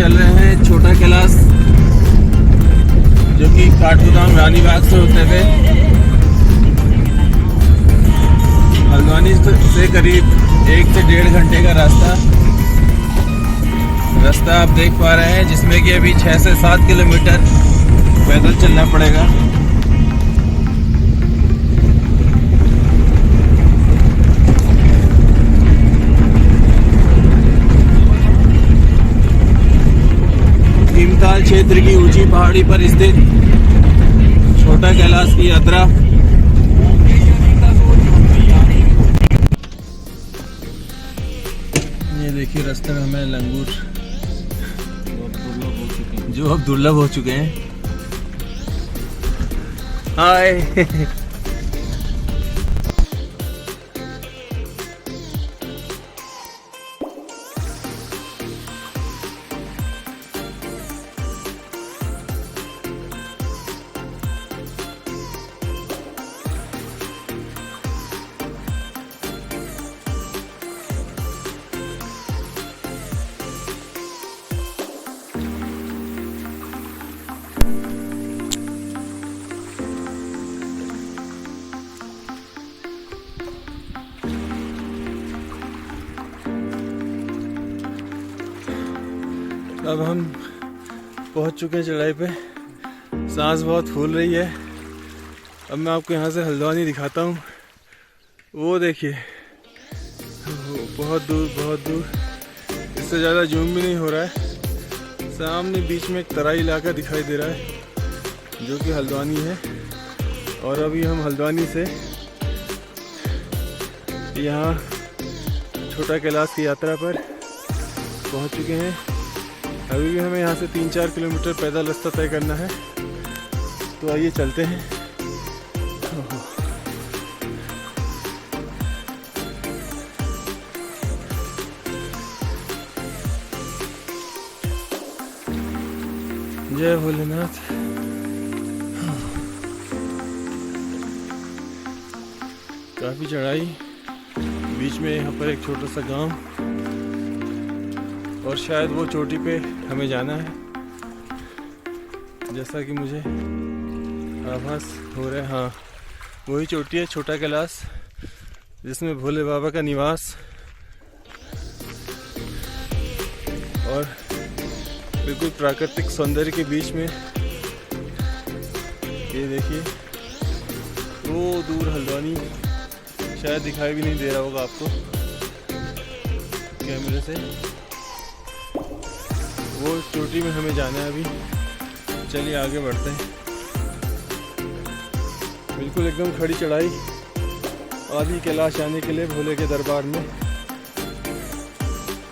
चल रहे हैं छोटा कैलाश, जो कि काठगोदाम रानीबाग से होते हुए हल्द्वानी से करीब 1 से 1.5 घंटे का रास्ता आप देख पा रहे हैं, जिसमें कि अभी 6 से 7 किलोमीटर पैदल चलना पड़ेगा। भीमताल क्षेत्र की ऊंची पहाड़ी पर स्थित छोटा कैलाश की यात्रा ये देखिए, रास्ते में हमें लंगूर जो अब दुर्लभ हो चुके हैं। हाय अब हम पहुंच चुके हैं चढ़ाई पे। सांस बहुत फूल रही है। अब मैं आपको यहाँ से हल्द्वानी दिखाता हूँ। वो देखिए, बहुत दूर, इससे ज़्यादा जूम भी नहीं हो रहा है। सामने बीच में एक तराई इलाका दिखाई दे रहा है, जो कि हल्द्वानी है। और अभी हम हल्द्वानी से यहाँ छोटा कैलाश की यात्रा पर पहुँच चुके हैं। अभी भी हमें यहाँ से 3-4 किलोमीटर पैदल रास्ता तय करना है, तो आइए चलते हैं। जय भोलेनाथ। काफी चढ़ाई, बीच में यहाँ पर एक छोटा सा गांव, और शायद वो चोटी पे हमें जाना है, जैसा कि मुझे आभास हो रहा है। हाँ, वही चोटी है, छोटा कैलाश, जिसमें भोले बाबा का निवास और बिल्कुल प्राकृतिक सौंदर्य के बीच में। ये देखिए, वो दूर हल्द्वानी शायद दिखाई भी नहीं दे रहा होगा आपको कैमरे से। वो चोटी में हमें जाना है अभी। चलिए आगे बढ़ते हैं। बिल्कुल एकदम खड़ी चढ़ाई आदि कैलाश आने के लिए भोले के दरबार में।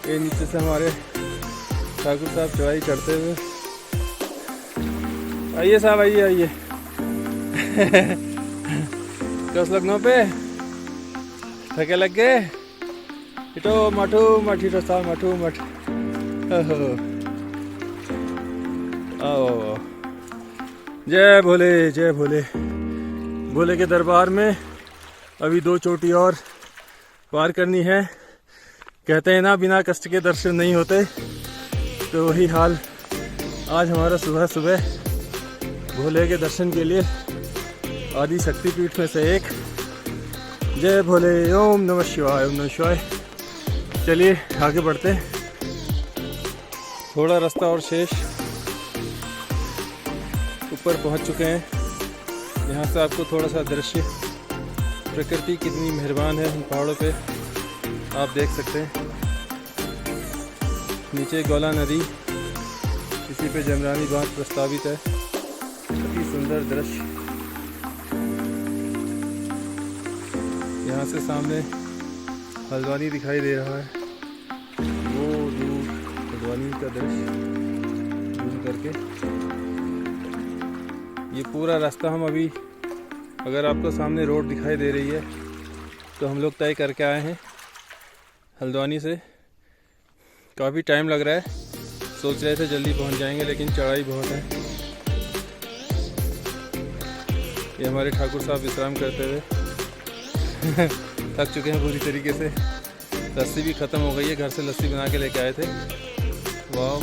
ये नीचे से हमारे ठाकुर साहब चढ़ाई चढ़ते हुए। आइए साहब, आइए कस लगनों पे थके लग गए। इटो मठू मठ, इटो साहब मठू मठ। आओ, जय भोले, जय भोले। भोले के दरबार में अभी 2 चोटी और पार करनी है। कहते हैं ना, बिना कष्ट के दर्शन नहीं होते, तो वही हाल आज हमारा। सुबह सुबह भोले के दर्शन के लिए आदि शक्तिपीठ में से एक। जय भोले, ओम नमः शिवाय, ओम नमः शिवाय। चलिए आगे बढ़ते हैं। थोड़ा रास्ता और शेष, ऊपर पहुंच चुके हैं। यहाँ से आपको थोड़ा सा दृश्य, प्रकृति कितनी मेहरबान है इन पहाड़ों पे, आप देख सकते हैं। नीचे गौला नदी, इसी पे जमरानी बांध प्रस्तावित है। अति सुंदर दृश्य। यहाँ से सामने हल्द्वानी दिखाई दे रहा है, वो दूर हल्द्वानी का दृश्य दूर करके। ये पूरा रास्ता हम अभी, अगर आपको सामने रोड दिखाई दे रही है, तो हम लोग तय करके आए हैं हल्द्वानी से। काफ़ी टाइम लग रहा है, सोच रहे थे जल्दी पहुंच जाएंगे, लेकिन चढ़ाई बहुत है। ये हमारे ठाकुर साहब विश्राम करते हुए थक चुके हैं पूरी तरीके से। लस्सी भी ख़त्म हो गई है, घर से लस्सी बना के लेके आए थे। वाह,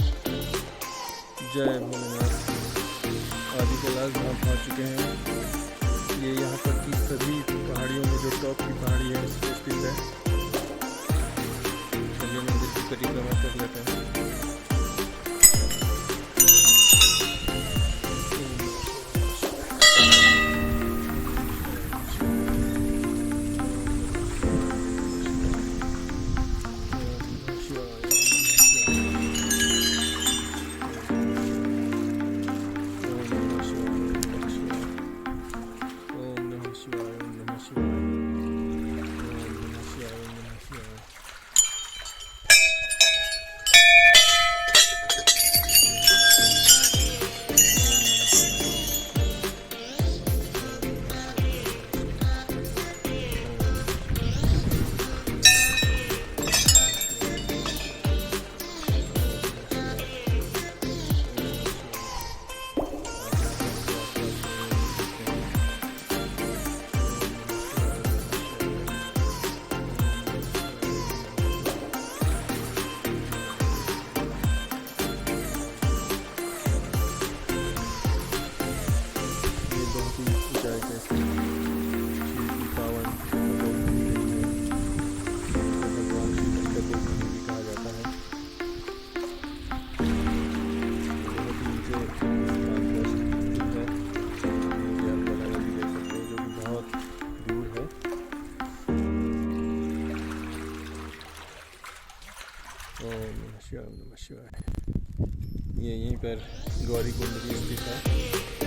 जय भोलेनाथ। आदि कैलाश धाम पहुँच चुके हैं। ये यहाँ पर की सभी पहाड़ियों में जो टॉप की पहाड़ी है उस पर स्थित है। चलिए मंदिर की परिक्रमा कर लेते हैं। ओम नमः शिवाय, नमः शिवाय। ये यहीं पर गौरी कुंड भी स्थित है।